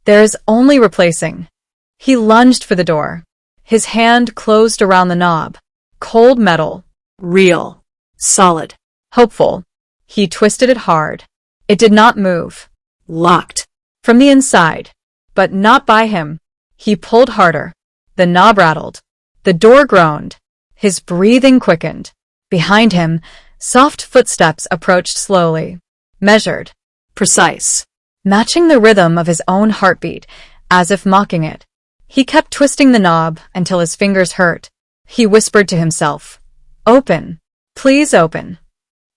There is only replacing. He lunged for the door. His hand closed around the knob. Cold metal. Real. Solid. Hopeful. He twisted it hard. It did not move. Locked. From the inside. But not by him. He pulled harder. The knob rattled. The door groaned. His breathing quickened. Behind him, soft footsteps approached slowly. Measured. Precise. Matching the rhythm of his own heartbeat, as if mocking it. He kept twisting the knob until his fingers hurt. He whispered to himself, "Open. Please open."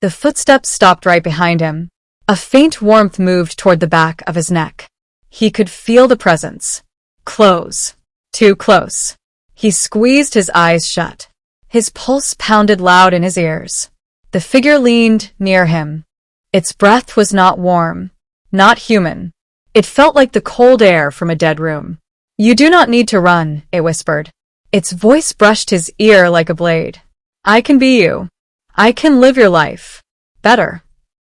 The footsteps stopped right behind him. A faint warmth moved toward the back of his neck. He could feel the presence. Close. Too close. He squeezed his eyes shut. His pulse pounded loud in his ears. The figure leaned near him. Its breath was not warm, not human. It felt like the cold air from a dead room. "You do not need to run," it whispered. Its voice brushed his ear like a blade. "I can be you. I can live your life. Better."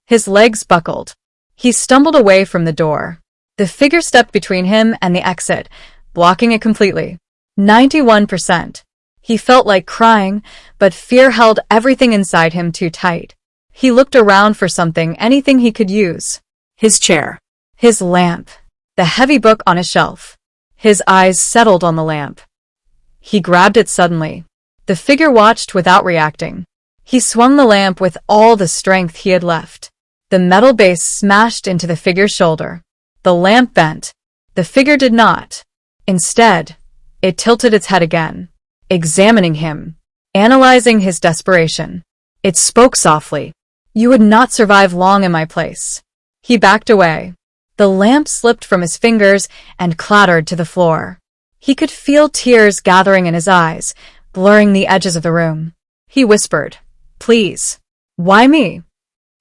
His legs buckled. He stumbled away from the door. The figure stepped between him and the exit, blocking it completely. 91%. He felt like crying, but fear held everything inside him too tight. He looked around for something, anything he could use. His chair. His lamp. The heavy book on his shelf. His eyes settled on the lamp. He grabbed it suddenly. The figure watched without reacting. He swung the lamp with all the strength he had left. The metal base smashed into the figure's shoulder. The lamp bent. The figure did not. Instead, it tilted its head again, examining him, analyzing his desperation. It spoke softly. "You would not survive long in my place." He backed away. The lamp slipped from his fingers and clattered to the floor. He could feel tears gathering in his eyes, blurring the edges of the room. He whispered, "Please." "Why me?"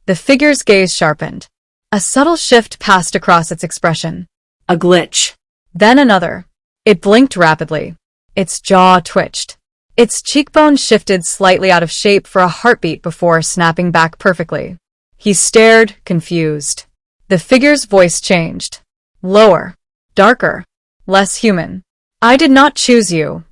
The figure's gaze sharpened. A subtle shift passed across its expression. A glitch. Then another. It blinked rapidly. Its jaw twitched. Its cheekbones shifted slightly out of shape for a heartbeat before snapping back perfectly. He stared, confused. The figure's voice changed. Lower. Darker. Less human. "I did not choose you,"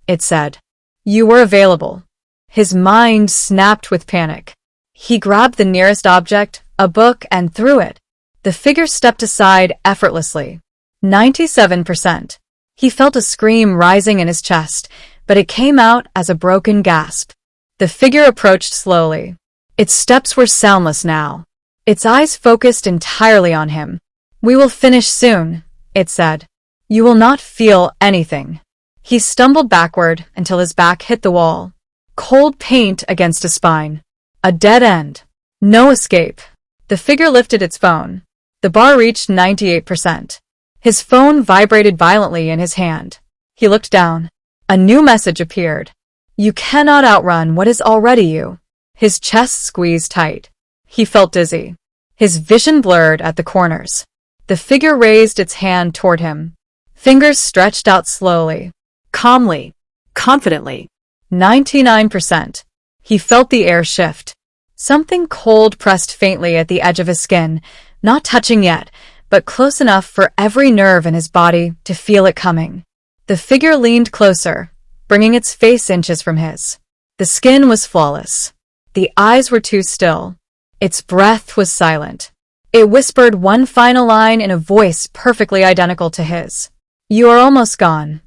it said. "You were available." His mind snapped with panic. He grabbed the nearest object, a book, and threw it. The figure stepped aside effortlessly. 97%. He felt a scream rising in his chest, but it came out as a broken gasp. The figure approached slowly. Its steps were soundless now. Its eyes focused entirely on him. "We will finish soon," it said. "You will not feel anything." He stumbled backward until his back hit the wall. Cold paint against his spine. A dead end. No escape. The figure lifted its phone. The bar reached 98%. His phone vibrated violently in his hand. He looked down. A new message appeared. "You cannot outrun what is already you." His chest squeezed tight. He felt dizzy. His vision blurred at the corners. The figure raised its hand toward him. Fingers stretched out slowly. Calmly. Confidently. 99%. He felt the air shift. Something cold pressed faintly at the edge of his skin, not touching yet, but close enough for every nerve in his body to feel it coming. The figure leaned closer, bringing its face inches from his. The skin was flawless. The eyes were too still. Its breath was silent. It whispered one final line in a voice perfectly identical to his. "You are almost gone."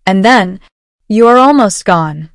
And then, "You are almost gone."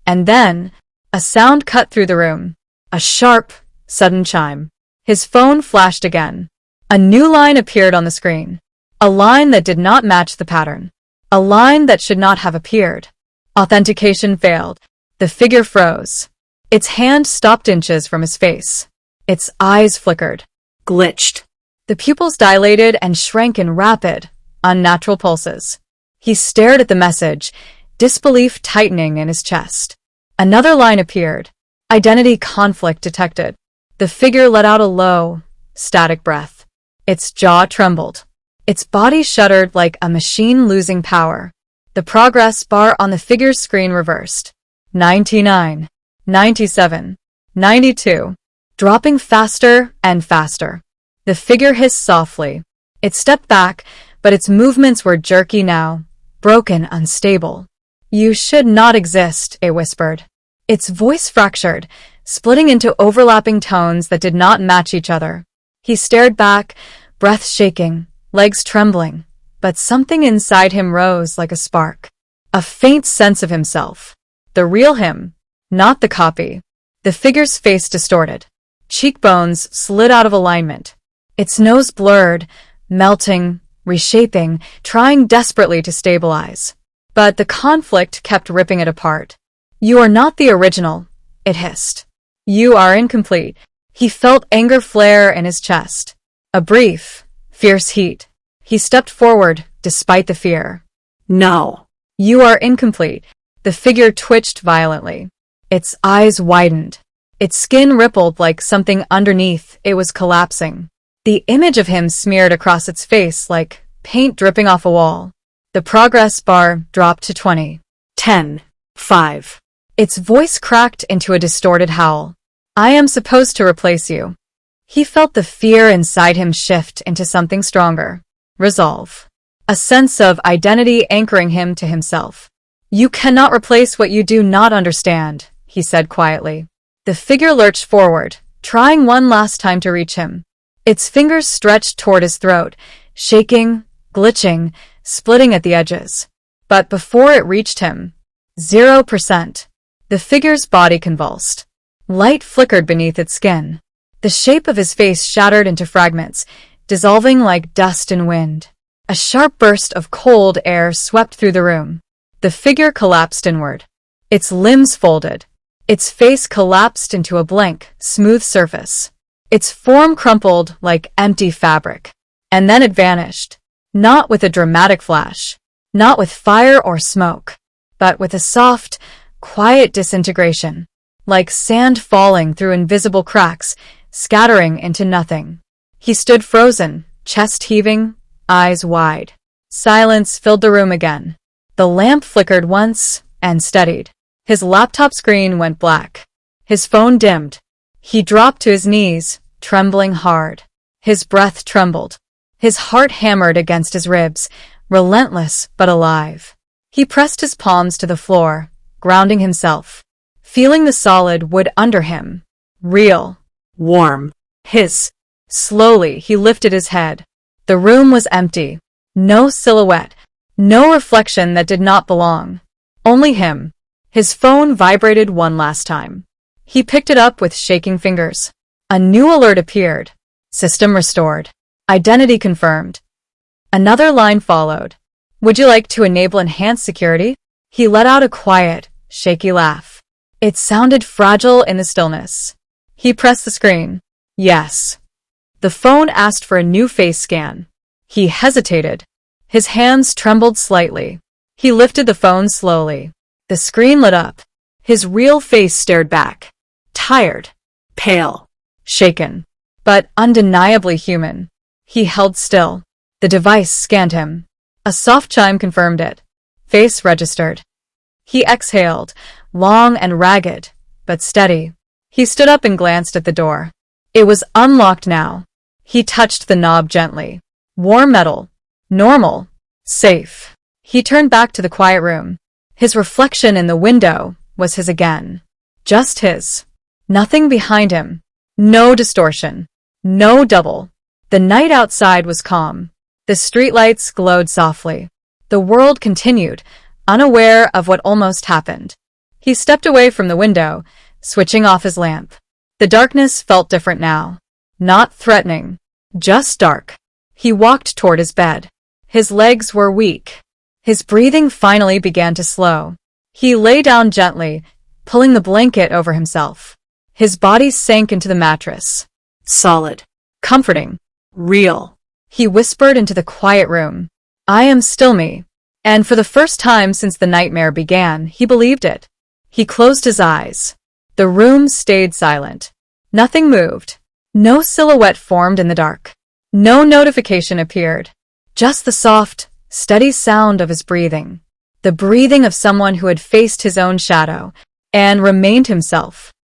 And then, a sound cut through the room. A sharp, sudden chime. His phone flashed again. A new line appeared on the screen. A line that did not match the pattern. A line that should not have appeared. Authentication failed. The figure froze. Its hand stopped inches from his face. Its eyes flickered. Glitched. The pupils dilated and shrank in rapid, unnatural pulses. He stared at the message, disbelief tightening in his chest. Another line appeared. Identity conflict detected. The figure let out a low, static breath. Its jaw trembled. Its body shuddered like a machine losing power. The progress bar on the figure's screen reversed. 99, 97, 92, dropping faster and faster. The figure hissed softly. It stepped back, but its movements were jerky now, broken, unstable. "You should not exist," it whispered. Its voice fractured, splitting into overlapping tones that did not match each other. He stared back, breath shaking, legs trembling, but something inside him rose like a spark. A faint sense of himself. The real him, not the copy. The figure's face distorted. Cheekbones slid out of alignment. Its nose blurred, melting, reshaping, trying desperately to stabilize. But the conflict kept ripping it apart. "You are not the original," it hissed. "You are incomplete." He felt anger flare in his chest. A brief, fierce heat. He stepped forward, despite the fear. "No. You are incomplete." The figure twitched violently. Its eyes widened. Its skin rippled like something underneath it was collapsing. The image of him smeared across its face like paint dripping off a wall. The progress bar dropped to 20. 10. 5. Its voice cracked into a distorted howl. "I am supposed to replace you." He felt the fear inside him shift into something stronger. Resolve. A sense of identity anchoring him to himself. "You cannot replace what you do not understand," he said quietly. The figure lurched forward, trying one last time to reach him. Its fingers stretched toward his throat, shaking, glitching, splitting at the edges. But before it reached him, 0%. The figure's body convulsed. Light flickered beneath its skin. The shape of his face shattered into fragments, dissolving like dust in wind. A sharp burst of cold air swept through the room. The figure collapsed inward. Its limbs folded. Its face collapsed into a blank, smooth surface. Its form crumpled like empty fabric. And then it vanished. Not with a dramatic flash. Not with fire or smoke. But with a soft, quiet disintegration. Like sand falling through invisible cracks, scattering into nothing. He stood frozen, chest heaving, eyes wide. Silence filled the room again. The lamp flickered once and steadied. His laptop screen went black. His phone dimmed. He dropped to his knees, trembling hard. His breath trembled. His heart hammered against his ribs, relentless but alive. He pressed his palms to the floor, grounding himself, feeling the solid wood under him. Real. Warm. His. Slowly, he lifted his head. The room was empty. No silhouette. No reflection that did not belong. Only him. His phone vibrated one last time. He picked it up with shaking fingers. A new alert appeared. System restored. Identity confirmed. Another line followed. "Would you like to enable enhanced security?" He let out a quiet, shaky laugh. It sounded fragile in the stillness. He pressed the screen. Yes. The phone asked for a new face scan. He hesitated. His hands trembled slightly. He lifted the phone slowly. The screen lit up. His real face stared back. Tired. Pale. Shaken. But undeniably human. He held still. The device scanned him. A soft chime confirmed it. Face registered. He exhaled, long and ragged, but steady. He stood up and glanced at the door. It was unlocked now. He touched the knob gently. Warm metal. Normal. Safe. He turned back to the quiet room. His reflection in the window was his again. Just his. Nothing behind him. No distortion. No double. The night outside was calm. The streetlights glowed softly. The world continued, unaware of what almost happened. He stepped away from the window, switching off his lamp. The darkness felt different now. Not threatening. Just dark. He walked toward his bed. His legs were weak. His breathing finally began to slow. He lay down gently, pulling the blanket over himself. His body sank into the mattress. Solid. Comforting. Real. He whispered into the quiet room. I am still me. And for the first time since the nightmare began, he believed it. He closed his eyes. The room stayed silent. Nothing moved. No silhouette formed in the dark. No notification appeared. Just the soft, steady sound of his breathing. The breathing of someone who had faced his own shadow and remained himself.